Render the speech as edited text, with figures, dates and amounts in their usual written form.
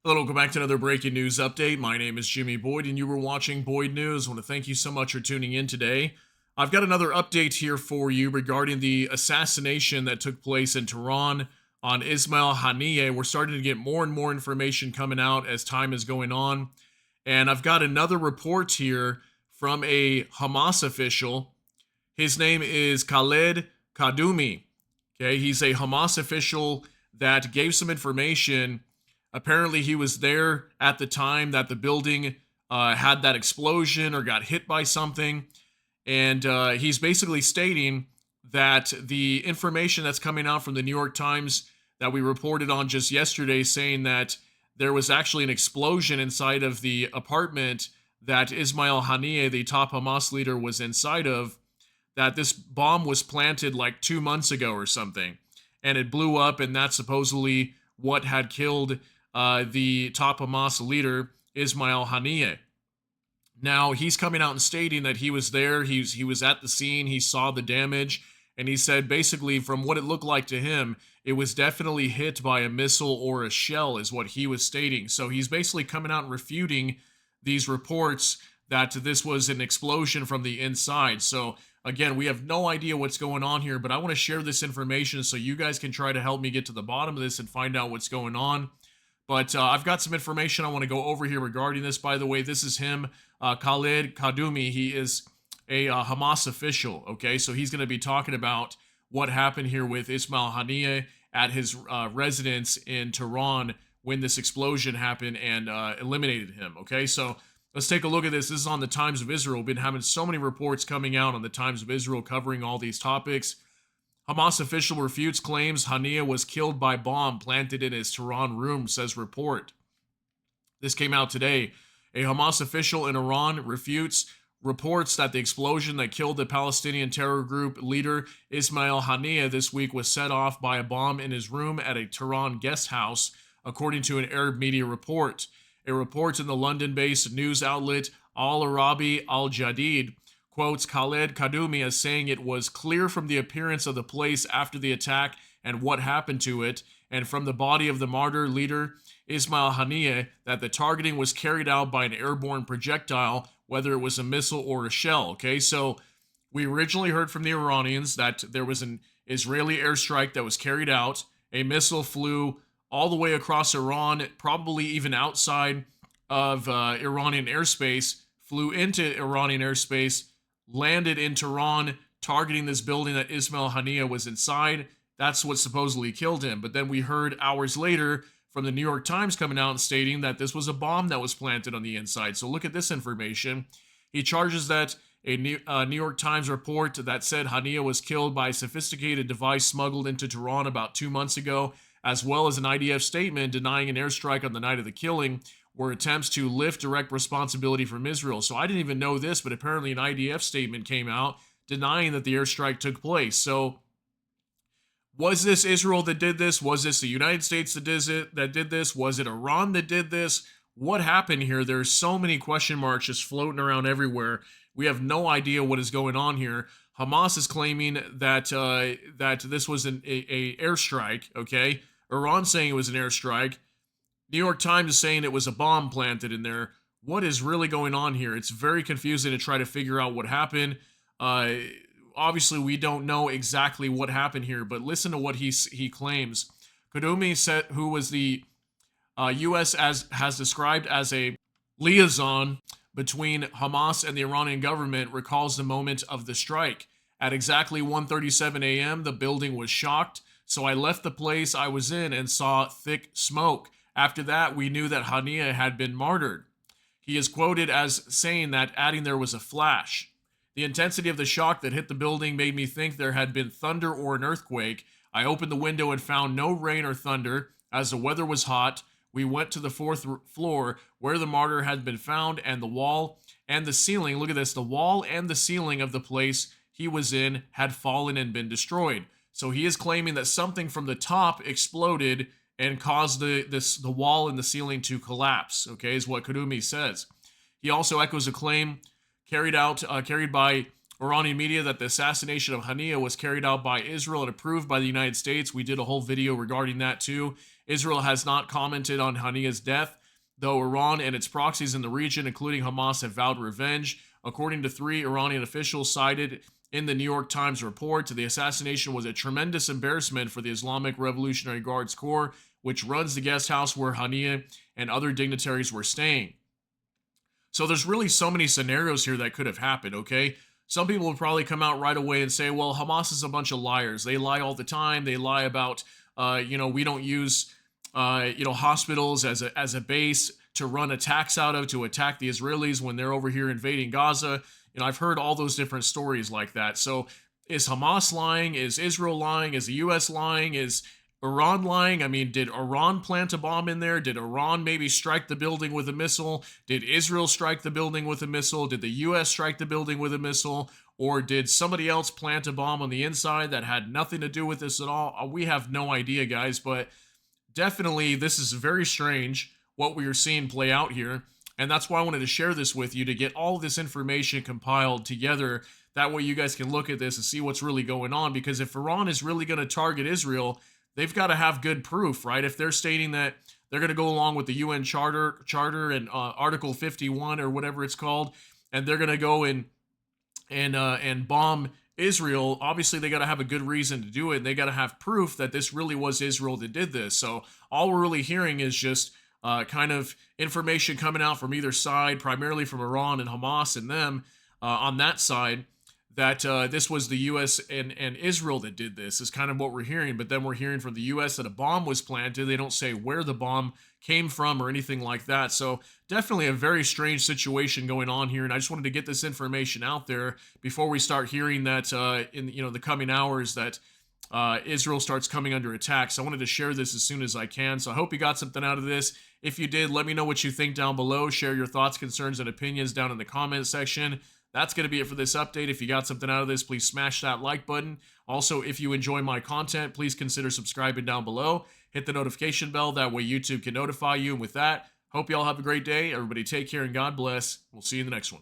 Hello, welcome back to another breaking news update. My name is Jimmy Boyd, and you were watching Boyd News. I want to thank you so much for tuning in today. I've got another update here for you regarding the assassination that took place in Tehran on Ismail Haniyeh. We're starting to get more and more information coming out as time is going on. And I've got another report here from a Hamas official. His name is Khaled Kadumi. Okay, he's a Hamas official that gave some information. Apparently, he was there at the time that the building had that explosion or got hit by something. And he's basically stating that the information that's coming out from the New York Times that we reported on just yesterday, saying that there was actually an explosion inside of the apartment that Ismail Haniyeh, the top Hamas leader, was inside of, that this bomb was planted like 2 months ago or something. And it blew up, and that's supposedly what had killed the top Hamas leader, Ismail Haniyeh. Now, he's coming out and stating that he was there, he was at the scene, he saw the damage, and he said basically from what it looked like to him, it was definitely hit by a missile or a shell, is what he was stating. So he's basically coming out and refuting these reports that this was an explosion from the inside. So again, we have no idea what's going on here, but I want to share this information so you guys can try to help me get to the bottom of this and find out what's going on. But I've got some information I want to go over here regarding this. By the way, this is him, Khaled Kadumi. He is a Hamas official, okay? So he's going to be talking about what happened here with Ismail Haniyeh at his residence in Tehran when this explosion happened and eliminated him, okay? So let's take a look at this. This is on the Times of Israel. We've been having so many reports coming out on the Times of Israel covering all these topics. Hamas official refutes claims Haniyeh was killed by bomb planted in his Tehran room, says report. This came out today. A Hamas official in Iran refutes reports that the explosion that killed the Palestinian terror group leader Ismail Haniyeh this week was set off by a bomb in his room at a Tehran guest house, according to an Arab media report. A report in the London-based news outlet Al Arabi Al Jadid quotes Khaled Kadumi as saying it was clear from the appearance of the place after the attack and what happened to it, and from the body of the martyr leader Ismail Haniyeh, that the targeting was carried out by an airborne projectile, whether it was a missile or a shell. Okay, so we originally heard from the Iranians that there was an Israeli airstrike that was carried out. A missile flew all the way across Iran, probably even outside of Iranian airspace, flew into Iranian airspace, landed in Tehran, targeting this building that Ismail Haniyeh was inside. That's what supposedly killed him. But then we heard hours later from the New York Times coming out and stating that this was a bomb that was planted on the inside. So look at this information. He charges that a New York Times report that said Haniyeh was killed by a sophisticated device smuggled into Tehran about 2 months ago, as well as an IDF statement denying an airstrike on the night of the killing, were attempts to lift direct responsibility from Israel. So I didn't even know this, but apparently an IDF statement came out denying that the airstrike took place. So was this Israel that did this? Was this the United States that did this? Was it Iran that did this? What happened here? There's so many question marks just floating around everywhere. We have no idea what is going on here. Hamas is claiming that that this was an airstrike, okay? Iran saying it was an airstrike. New York Times is saying it was a bomb planted in there. What is really going on here? It's very confusing to try to figure out what happened. Obviously, we don't know exactly what happened here, but listen to what he claims. Kadumi said, who was the U.S. has described as a liaison between Hamas and the Iranian government, recalls the moment of the strike. At exactly 1:37 a.m., the building was shocked, so I left the place I was in and saw thick smoke. After that, we knew that Haniyeh had been martyred. He is quoted as saying that, adding there was a flash. The intensity of the shock that hit the building made me think there had been thunder or an earthquake. I opened the window and found no rain or thunder, as the weather was hot. We went to the fourth floor where the martyr had been found, and the wall and the ceiling, look at this, the wall and the ceiling of the place he was in had fallen and been destroyed. So he is claiming that something from the top exploded and caused the wall and the ceiling to collapse, okay, is what Kadumi says. He also echoes a claim carried by Iranian media that the assassination of Haniyeh was carried out by Israel and approved by the United States. We did a whole video regarding that too, Israel has not commented on Haniyeh's death, though Iran and its proxies in the region, including Hamas, have vowed revenge. According to 3 Iranian officials cited in the New York Times report, the assassination was a tremendous embarrassment for the Islamic Revolutionary Guards Corps, which runs the guest house where Haniyeh and other dignitaries were staying. So there's really so many scenarios here that could have happened, okay? Some people would probably come out right away and say, well, Hamas is a bunch of liars. They lie all the time. They lie about, we don't use, hospitals as a base to run attacks out of, to attack the Israelis when they're over here invading Gaza. I've heard all those different stories like that. So is Hamas lying? Is Israel lying? Is the U.S. lying? Is Iran lying? I mean, did Iran plant a bomb in there? Did Iran maybe strike the building with a missile? Did Israel strike the building with a missile? Did the U.S. strike the building with a missile? Or did somebody else plant a bomb on the inside that had nothing to do with this at all? We have no idea, guys, but definitely this is very strange what we are seeing play out here. And that's why I wanted to share this with you, to get all this information compiled together. That way you guys can look at this and see what's really going on. Because if Iran is really going to target Israel, they've got to have good proof, right? If they're stating that they're going to go along with the UN Charter and Article 51 or whatever it's called, and they're going to go and bomb Israel, obviously they got to have a good reason to do it. And they got to have proof that this really was Israel that did this. So all we're really hearing is just kind of information coming out from either side, primarily from Iran and Hamas and them on that side, that this was the U.S. and Israel that did this, is kind of what we're hearing. But then we're hearing from the U.S. that a bomb was planted. They don't say where the bomb came from or anything like that. So definitely a very strange situation going on here. And I just wanted to get this information out there before we start hearing that in the coming hours that Israel starts coming under attack. So I wanted to share this as soon as I can. So I hope you got something out of this. If you did, let me know what you think down below. Share your thoughts, concerns, and opinions down in the comment section. That's going to be it for this update. If you got something out of this, please smash that like button. Also, if you enjoy my content, please consider subscribing down below. Hit the notification bell. That way YouTube can notify you. And with that, hope you all have a great day. Everybody take care and God bless. We'll see you in the next one.